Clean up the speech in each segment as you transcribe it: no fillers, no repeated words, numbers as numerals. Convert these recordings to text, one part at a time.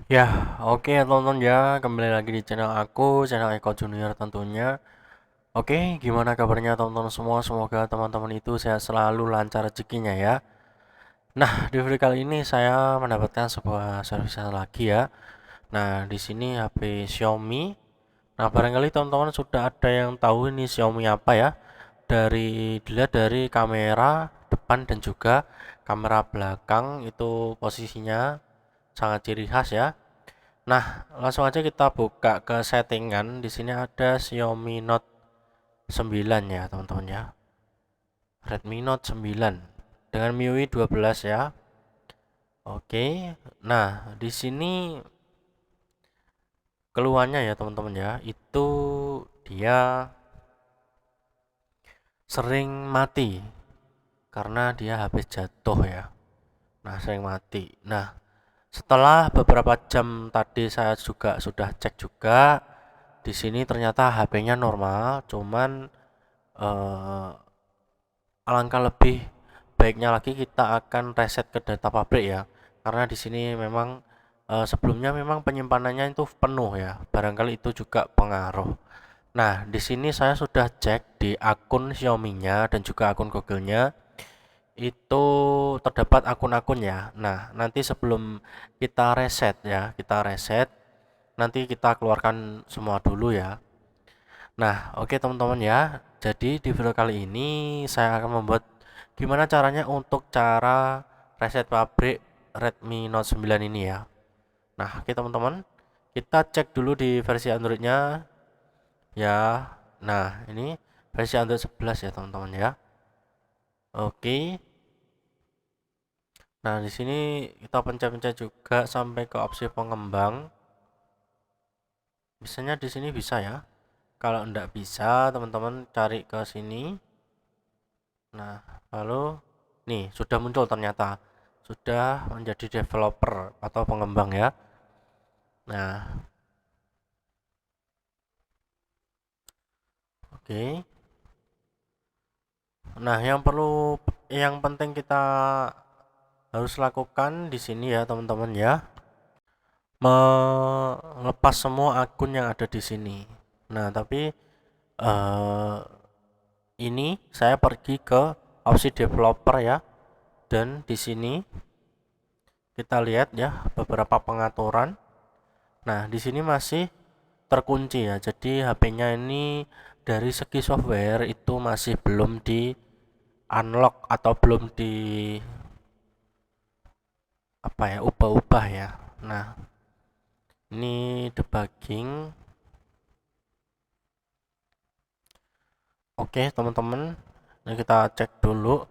Ya, oke teman-teman ya, kembali lagi di channel aku, channel Eko Junior tentunya. Oke, gimana kabarnya teman-teman semua? Semoga teman-teman itu sehat selalu, lancar rezekinya ya. Nah, di video kali ini saya mendapatkan sebuah servis lagi ya. Nah, di sini HP Xiaomi. Nah, barangkali teman-teman sudah ada yang tahu ini Xiaomi apa ya? Dilihat dari kamera depan dan juga kamera belakang itu posisinya sangat ciri khas ya. Nah, langsung aja kita buka ke settingan. Di sini ada Xiaomi Note 9 ya, teman-teman ya. Redmi Note 9 dengan MIUI 12 ya. Oke. Nah, di sini keluhannya ya, teman-teman ya. Itu dia sering mati karena dia habis jatuh ya. Nah, sering mati. Nah, setelah beberapa jam tadi saya juga sudah cek juga di sini ternyata HP-nya normal, cuman eh, alangkah lebih baiknya lagi kita akan reset ke data pabrik ya, karena di sini memang sebelumnya memang penyimpanannya itu penuh ya, barangkali itu juga pengaruh. Nah, di sini saya sudah cek di akun Xiaomi-nya dan juga akun Google-nya itu terdapat akun-akun ya. Nah, nanti sebelum kita reset ya, kita reset, nanti kita keluarkan semua dulu ya. Nah, oke teman-teman ya. Jadi di video kali ini saya akan membuat gimana caranya untuk cara reset pabrik Redmi Note 9 ini ya. Nah, oke teman-teman, kita cek dulu di versi Androidnya ya. Nah, ini versi Android 11 ya teman-teman ya. Oke. Nah, di sini kita pencet-pencet juga sampai ke opsi pengembang. Biasanya di sini bisa ya. Kalau enggak bisa, teman-teman cari ke sini. Nah, lalu nih sudah muncul ternyata. Sudah menjadi developer atau pengembang ya. Nah, oke. Nah, yang penting kita harus lakukan di sini ya, teman-teman ya. Melepas semua akun yang ada di sini. Nah, tapi eh, ini saya pergi ke opsi developer ya, dan di sini kita lihat ya beberapa pengaturan. Nah, di sini masih terkunci ya. Jadi HP-nya ini dari segi software itu masih belum di unlock atau belum di apa ya, ubah-ubah ya. Nah, ini debugging. Oke, teman-teman. Ini kita cek dulu.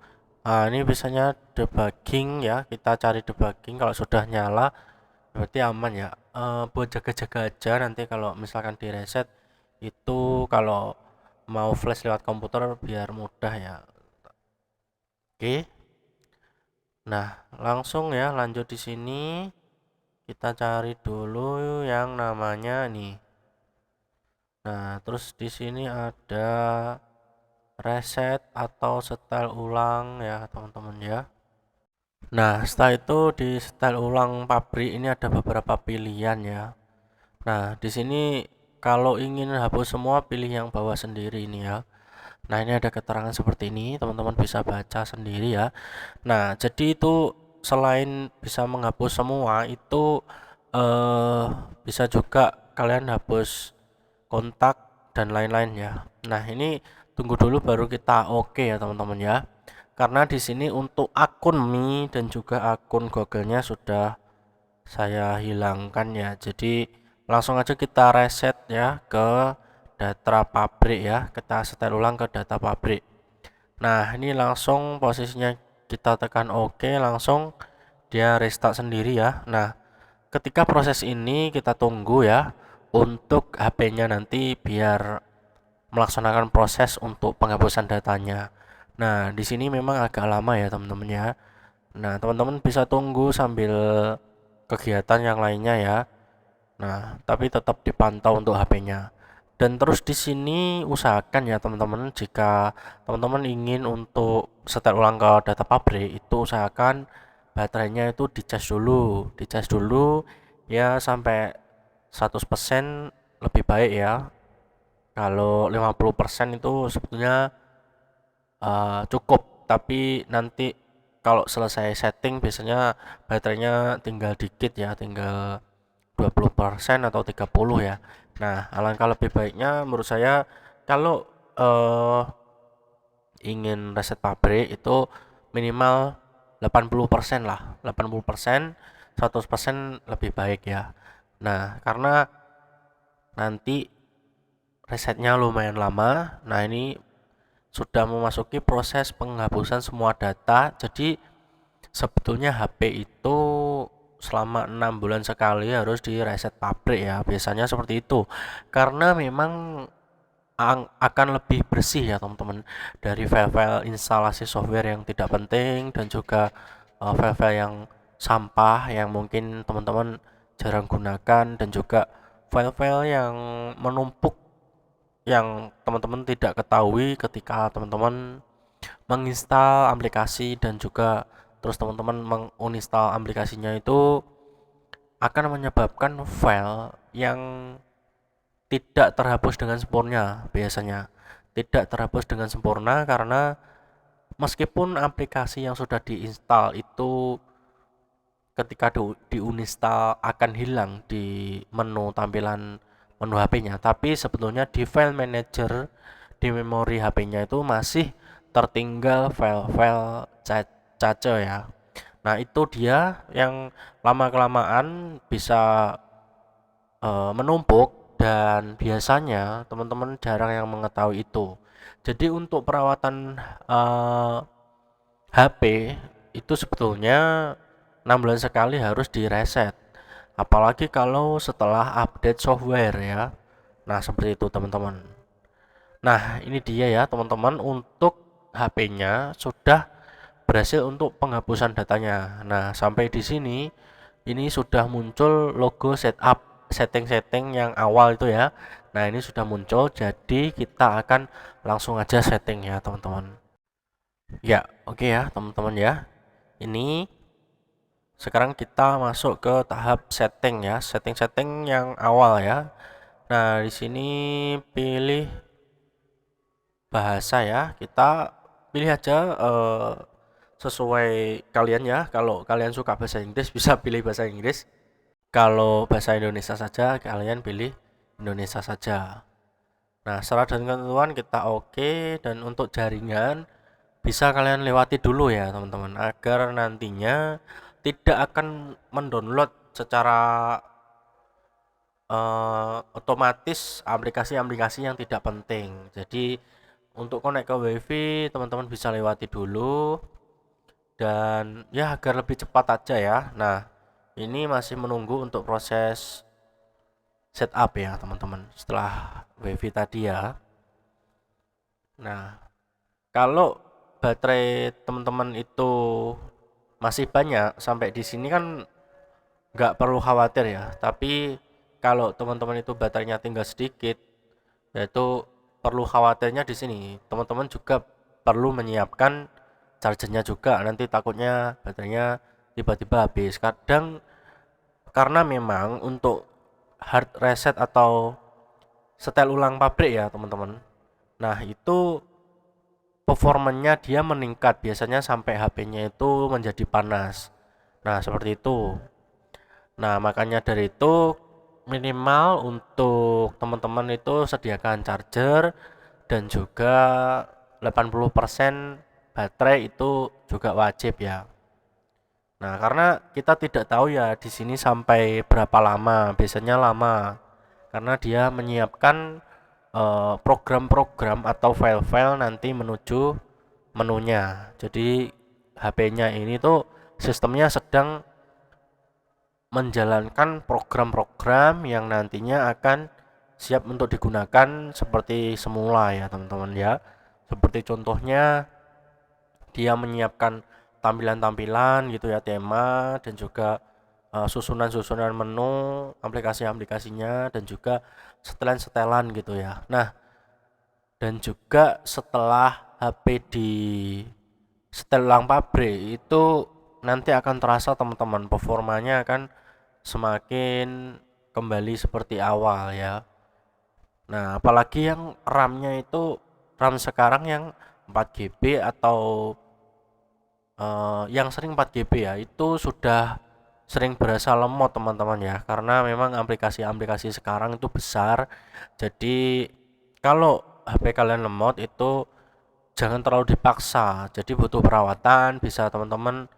Nah, ini biasanya debugging ya. Kita cari debugging kalau sudah nyala berarti aman ya. Buat jaga-jaga aja nanti kalau misalkan di reset itu kalau mau flash lewat komputer biar mudah ya. Oke. Nah, langsung ya lanjut di sini. Kita cari dulu yang namanya nih. Nah, terus di sini ada reset atau setel ulang ya, teman-teman ya. Nah, setelah itu di setel ulang pabrik ini ada beberapa pilihan ya. Nah, di sini kalau ingin hapus semua pilih yang bawah sendiri ini ya. Nah, ini ada keterangan seperti ini, teman-teman bisa baca sendiri ya. Nah, jadi itu selain bisa menghapus semua, itu eh, bisa juga kalian hapus kontak dan lain-lain ya. Nah, ini tunggu dulu baru kita oke ya, teman-teman ya. Karena di sini untuk akun Mi dan juga akun Google-nya sudah saya hilangkan ya. Jadi langsung aja kita reset ya ke data pabrik ya. Kita setel ulang ke data pabrik. Nah, ini langsung posisinya kita tekan OK, langsung dia restart sendiri ya. Nah, ketika proses ini kita tunggu ya untuk HP-nya nanti biar melaksanakan proses untuk penghapusan datanya. Nah, di sini memang agak lama ya, teman-teman ya. Nah, teman-teman bisa tunggu sambil kegiatan yang lainnya ya. Nah, tapi tetap dipantau untuk HP-nya. Dan terus di sini usahakan ya teman-teman, jika teman-teman ingin untuk setel ulang ke data pabrik itu usahakan baterainya itu dicas dulu ya sampai 100% lebih baik ya. Kalau 50% itu sebetulnya cukup, tapi nanti kalau selesai setting biasanya baterainya tinggal dikit ya, tinggal 20% atau 30 ya. Nah, alangkah lebih baiknya menurut saya kalau ingin reset pabrik itu minimal 80% lah. 80%, 100% lebih baik ya. Nah, karena nanti resetnya lumayan lama. Nah, ini sudah memasuki proses penghapusan semua data. Jadi sebetulnya HP itu selama 6 bulan sekali harus di reset pabrik ya. Biasanya seperti itu. Karena memang akan lebih bersih ya teman-teman, dari file-file instalasi software yang tidak penting dan juga file-file yang sampah yang mungkin teman-teman jarang gunakan, dan juga file-file yang menumpuk yang teman-teman tidak ketahui ketika teman-teman menginstal aplikasi, dan juga terus teman-teman menginstal aplikasinya itu akan menyebabkan file yang tidak terhapus dengan sempurna. Biasanya tidak terhapus dengan sempurna karena meskipun aplikasi yang sudah diinstal itu ketika diuninstall akan hilang di menu tampilan menu HP-nya, tapi sebetulnya di file manager di memori HP-nya itu masih tertinggal file-file cache ya. Nah, itu dia yang lama-kelamaan bisa menumpuk, dan biasanya teman-teman jarang yang mengetahui itu. Jadi untuk perawatan HP itu sebetulnya 6 bulan sekali harus direset. Apalagi kalau setelah update software ya. Nah, seperti itu teman-teman. Nah, ini dia ya teman-teman, untuk HP-nya sudah berhasil untuk penghapusan datanya. Nah, sampai di sini ini sudah muncul logo setup setting-setting yang awal itu ya. Nah, ini sudah muncul, jadi kita akan langsung aja setting ya teman-teman. Ya, oke ya teman-teman ya. Ini sekarang kita masuk ke tahap setting ya, setting-setting yang awal ya. Nah, di sini pilih bahasa ya. Kita pilih aja sesuai kalian ya. Kalau kalian suka bahasa Inggris bisa pilih bahasa Inggris. Kalau bahasa Indonesia saja kalian pilih Indonesia saja. Nah, syarat dan ketentuan kita oke, dan untuk jaringan bisa kalian lewati dulu ya teman-teman, agar nantinya tidak akan mendownload secara otomatis aplikasi-aplikasi yang tidak penting. Jadi untuk connect ke WiFi teman-teman bisa lewati dulu, dan ya agar lebih cepat aja ya. Nah, ini masih menunggu untuk proses setup ya teman-teman setelah WiFi tadi ya. Nah, kalau baterai teman-teman itu masih banyak sampai di sini kan nggak perlu khawatir ya. Tapi kalau teman-teman itu baterainya tinggal sedikit, yaitu perlu khawatirnya di sini. Teman-teman juga perlu menyiapkan chargernya juga, nanti takutnya baterainya tiba-tiba habis. Kadang karena memang untuk hard reset atau setel ulang pabrik ya teman-teman. Nah, itu performanya dia meningkat biasanya sampai HP-nya itu menjadi panas. Nah, seperti itu. Nah, makanya dari itu minimal untuk teman-teman itu sediakan charger, dan juga 80% baterai itu juga wajib ya. Nah, karena kita tidak tahu ya di sini sampai berapa lama. Biasanya lama karena dia menyiapkan program-program atau file-file nanti menuju menunya. Jadi HP-nya ini tuh sistemnya sedang menjalankan program-program yang nantinya akan siap untuk digunakan seperti semula ya teman-teman ya. Seperti contohnya dia menyiapkan tampilan-tampilan gitu ya, tema, dan juga susunan-susunan menu aplikasi-aplikasinya, dan juga setelan-setelan gitu ya. Nah, dan juga setelah HP di setel ulang pabrik itu nanti akan terasa teman-teman, performanya akan semakin kembali seperti awal ya. Nah, apalagi yang RAM-nya itu RAM sekarang yang 4 GB atau yang sering 4 GB ya, itu sudah sering berasa lemot teman-teman ya, karena memang aplikasi-aplikasi sekarang itu besar. Jadi kalau HP kalian lemot itu jangan terlalu dipaksa, jadi butuh perawatan, bisa teman-teman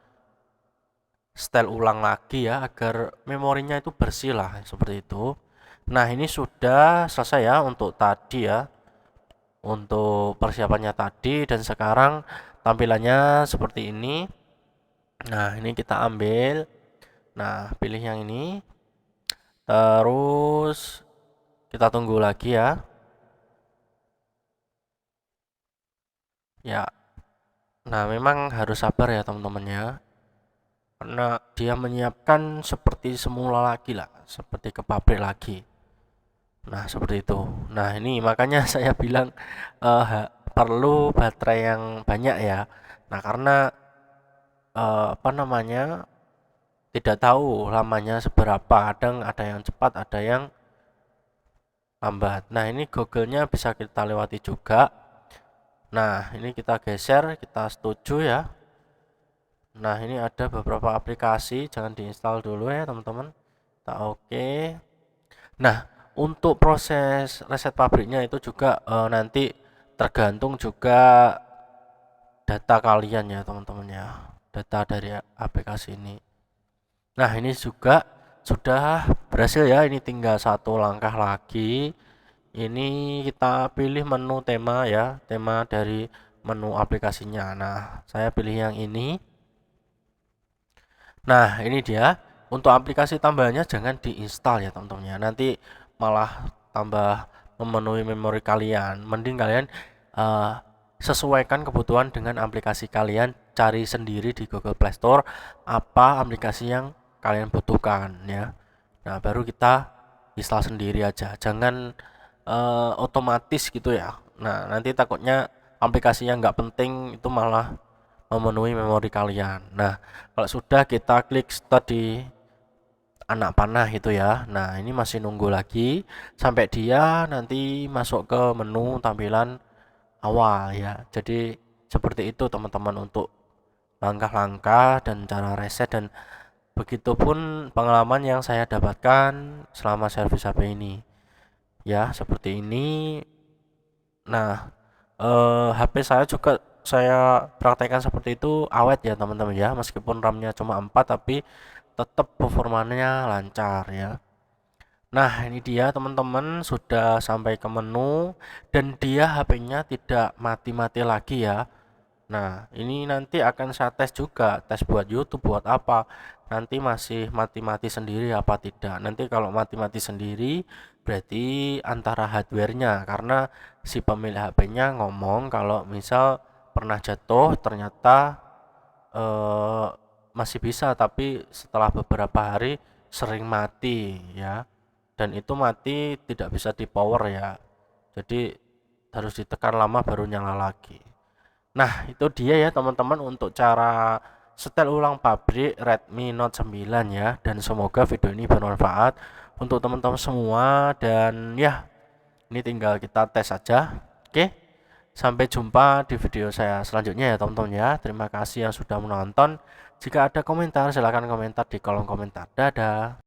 setel ulang lagi ya agar memorinya itu bersih lah seperti itu. Nah, ini sudah selesai ya untuk tadi ya, untuk persiapannya tadi, dan sekarang tampilannya seperti ini. Nah, ini kita ambil. Nah, pilih yang ini. Terus kita tunggu lagi ya. Ya. Nah, memang harus sabar ya teman-teman ya. Karena dia menyiapkan seperti semula lagi lah, seperti ke pabrik lagi. Nah, seperti itu. Nah, ini makanya saya bilang perlu baterai yang banyak ya. Nah, karena apa namanya, tidak tahu lamanya seberapa, kadang ada yang cepat, ada yang lambat. Nah, ini Google-nya bisa kita lewati juga. Nah, ini kita geser, kita setuju ya. Nah, ini ada beberapa aplikasi, jangan diinstal dulu ya teman-teman. Kita oke. Nah, untuk proses reset pabriknya itu juga nanti tergantung juga data kalian ya teman-teman ya, data dari aplikasi ini. Nah, ini juga sudah berhasil ya, ini tinggal satu langkah lagi. Ini kita pilih menu tema ya, tema dari menu aplikasinya. Nah, saya pilih yang ini. Nah, ini dia. Untuk aplikasi tambahannya jangan diinstal ya teman-teman ya, nanti malah tambah memenuhi memori kalian. Mending kalian sesuaikan kebutuhan dengan aplikasi kalian, cari sendiri di Google Play Store apa aplikasi yang kalian butuhkan ya. Nah, baru kita install sendiri aja, jangan otomatis gitu ya. Nah, nanti takutnya aplikasi yang nggak penting itu malah memenuhi memori kalian. Nah, kalau sudah kita klik start di anak panah itu ya. Nah, ini masih nunggu lagi sampai dia nanti masuk ke menu tampilan awal ya. Jadi seperti itu teman-teman untuk langkah-langkah dan cara reset, dan begitupun pengalaman yang saya dapatkan selama servis HP ini. Ya, seperti ini. Nah, HP saya juga saya praktekkan seperti itu, awet ya teman-teman ya, meskipun RAM-nya cuma 4 tapi tetap performanya lancar ya. Nah, ini dia teman-teman, sudah sampai ke menu dan dia HP-nya tidak mati-mati lagi ya. Nah, ini nanti akan saya tes juga, tes buat YouTube, buat apa. Nanti masih mati-mati sendiri apa tidak. Nanti kalau mati-mati sendiri berarti antara hardware-nya, karena si pemilik HP-nya ngomong kalau misal pernah jatuh ternyata eh, masih bisa, tapi setelah beberapa hari sering mati ya. Dan itu mati tidak bisa di power ya. Jadi harus ditekan lama baru nyala lagi. Nah, itu dia ya teman-teman untuk cara setel ulang pabrik Redmi Note 9 ya, dan semoga video ini bermanfaat untuk teman-teman semua, dan ya ini tinggal kita tes saja. Oke, sampai jumpa di video saya selanjutnya ya teman-teman ya. Terima kasih yang sudah menonton. Jika ada komentar silahkan komentar di kolom komentar. Dadah.